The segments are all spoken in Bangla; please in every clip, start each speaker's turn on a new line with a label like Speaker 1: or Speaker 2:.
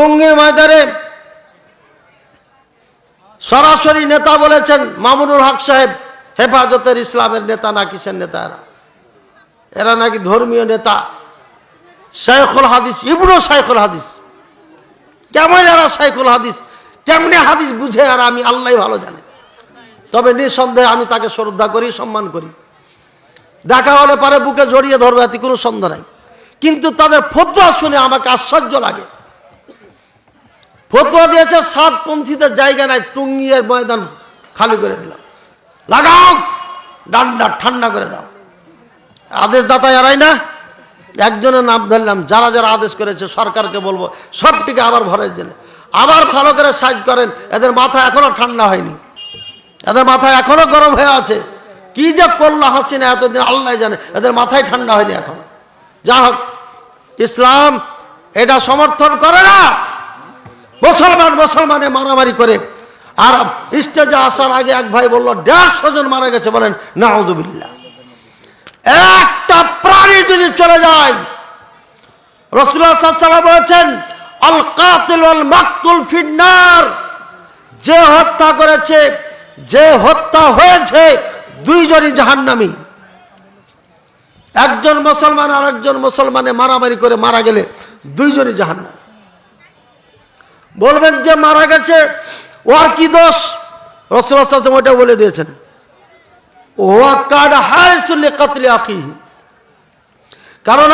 Speaker 1: টঙ্গীর ময়দানে সরাসরি নেতা বলেছেন মামুনুল হক সাহেব, হেফাজতের ইসলামের নেতা না কিসের নেতা, এরা নাকি ধর্মীয় নেতা, শাইখুল হাদিস, ইবনু শাইখুল হাদিস। কেমন এরা শাইখুল হাদিস, কেমনে হাদিস বুঝে আর আমি আল্লাহ ভালো জানে। তবে নিঃসন্দেহে আমি তাকে শ্রদ্ধা করি, সম্মান করি, দেখা হলে পারে বুকে জড়িয়ে ধরবে, এতে কোনো সন্দেহ নাই। কিন্তু তাদের ফতোয়া শুনে আমাকে আশ্চর্য লাগে। ফতোয়া দিয়েছে সাতপন্থীদের জায়গা নাই, টুঙ্গির ময়দান খালি করে দিলাম, লাগাও ডান্ডা ঠান্ডা করে দাও। আদেশ দাতা এরাই না? একজনের নাম ধরলাম, যারা যারা আদেশ করেছে সরকারকে বলবো সবটিকে আবার ভরের জেলে আবার ভালো করে সাইজ করেন। এদের মাথা এখনো ঠান্ডা হয়নি, এদের মাথা এখনো গরম হয়ে আছে। কি যে করলো হাসিনা এতদিন আল্লাহ জানে, এদের মাথায় ঠান্ডা হয়নি এখন। যা হোক, ইসলাম এটা সমর্থন করে না মুসলমানে মারামারি করে। আর স্টেজে আসার আগে এক ভাই বলল 150 জন মারা গেছে, বলেন নাউযুবিল্লাহ। একটা প্রাণী যদি চলে যায়, রাসূলুল্লাহ সাল্লাল্লাহু আলাইহি ওয়াসাল্লাম বলেছেন আল কাতিল ওয়াল মাকতুল ফিন্নার, যে হত্যা করেছে, যে হত্যা হয়েছে, দুইজনই জাহান্নামী। একজন মুসলমান আর একজন মুসলমানে মারামারি করে মারা গেলে দুইজনই জাহান্নামী। বলবেন যে মারা গেছে ওর কি দোষ? রাসূলুল্লাহ সাল্লাল্লাহু আলাইহি ওয়াসাল্লাম ওটা বলে দিয়েছেন, ওয়া কাদ হারিসুল লিকাতলি আখিহি, কারণ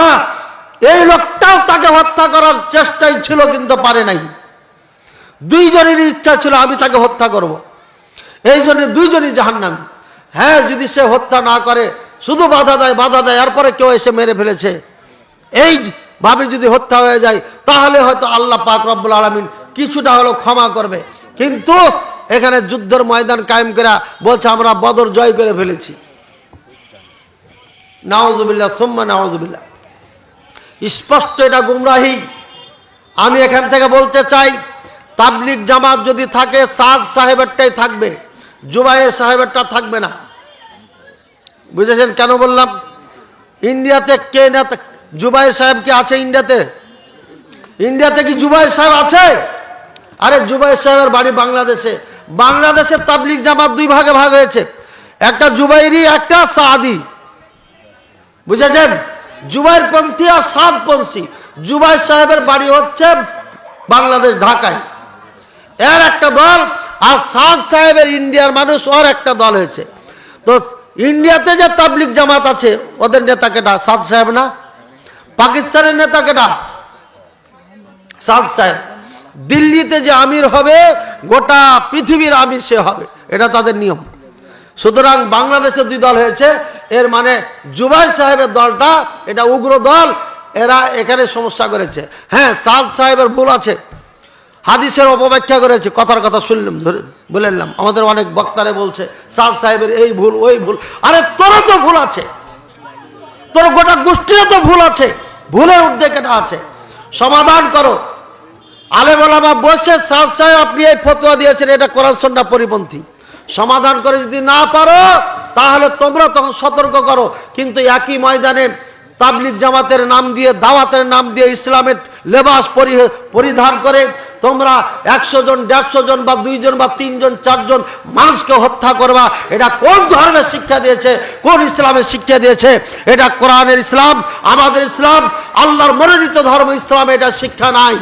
Speaker 1: এই লোকটাও তাকে হত্যা করার চেষ্টাই ছিল কিন্তু পারে নাই। দুইজনের ইচ্ছা ছিল আমি তাকে হত্যা করব, এই জন্য দুইজনই জাহান্নামী। হ্যাঁ, যদি সে হত্যা না করে, শুধু বাধা দেয়, এরপরে কেউ এসে মেরে ফেলেছে, এই ভাবে যদি হত্যা হয়ে যায়, তাহলে হয়তো আল্লাহ পাক রব্বুল আলামিন কিছুটা হলো ক্ষমা করবে। কিন্তু এখানে যুদ্ধের ময়দান কায়েম করে বলছে আমরা বদর জয় করে ফেলেছি। নাউযুবিল্লাহ সুম্মা নাউযুবিল্লাহ, স্পষ্ট এটা গুমরাহি। আমি এখান থেকে বলতে চাই, তাবলিগ জামাত যদি থাকে সাদ সাহেবেরটাই থাকবে, জুবাইর সাহেবেরটা থাকবে না। বুঝেছেন কেন বললাম? ইন্ডিয়াতে কে না, জুবাইর সাহেব কি আছে ইন্ডিয়াতে? ইন্ডিয়াতে কি জুবাইর সাহেব আছে? আরে জুবাইর সাহেবের বাড়ি বাংলাদেশে। বাংলাদেশের তাবলিগ জামাত দুই ভাগে ভাগ হয়েছে, একটা জুবাইরি, একটা সাদি। বুঝেছেন? জুবাইর পন্থী আর সাদপন্থী। জুবাইর সাহেবের বাড়ি হচ্ছে বাংলাদেশ, ঢাকায়, এর একটা দল। আর সাদ সাহেবের ইন্ডিয়ার মানুষ, ওর একটা দল হয়েছে। তো ইন্ডিয়াতে যে তাবলিগ জামাত আছে, ওদের নেতা কেটা? সাদ সাহেব না? পাকিস্তানের নেতা কেটা? সাদ সাহেব। দিল্লিতে যে আমির হবে, গোটা পৃথিবীর আমির সে হবে, এটা তাদের নিয়ম। সুতরাং বাংলাদেশে দুই দল হয়েছে, এর মানে জুবাইর সাহেবের দলটা এটা উগ্র দল, এরা এখানে সমস্যা করেছে। হ্যাঁ, সাদ সাহেবের ভুল আছে, হাদিসের অপব্যাখ্যা করেছে, কথার কথা শুনলাম, ধরে বললাম, আমাদের অনেক বক্তারে বলছে সাদ সাহেবের এই ভুল ওই ভুল। আরে তোরও তো ভুল আছে, তোর গোটা গোষ্ঠীরও তো ভুল আছে, ভুলের ঊর্ধ্বে কেটা আছে, সমাধান করো। আলেম ওলামা বসে সাদ সাহেব আপনি এই ফতোয়া দিয়েছেন, এটা কোরআন সুন্নাহ পরিপন্থী, সমাধান করে যদি না পারো তাহলে তোমরা তখন সতর্ক করো। কিন্তু একই ময়দানে তাবলিগ জামাতের নাম দিয়ে, দাওয়াতের নাম দিয়ে, ইসলামের লেবাস পরিধান করে তোমরা 100 জন 150 জন বা 2 জন বা 3 জন 4 জন মানুষকে হত্যা করবা, এটা কোন ধর্মের শিক্ষা দিয়েছে? কোন ইসলামের শিক্ষা দিয়েছে? এটা কোরআনের ইসলাম, আমাদের ইসলাম, আল্লাহর মনোনীত ধর্ম ইসলাম, এটা শিক্ষা নাই।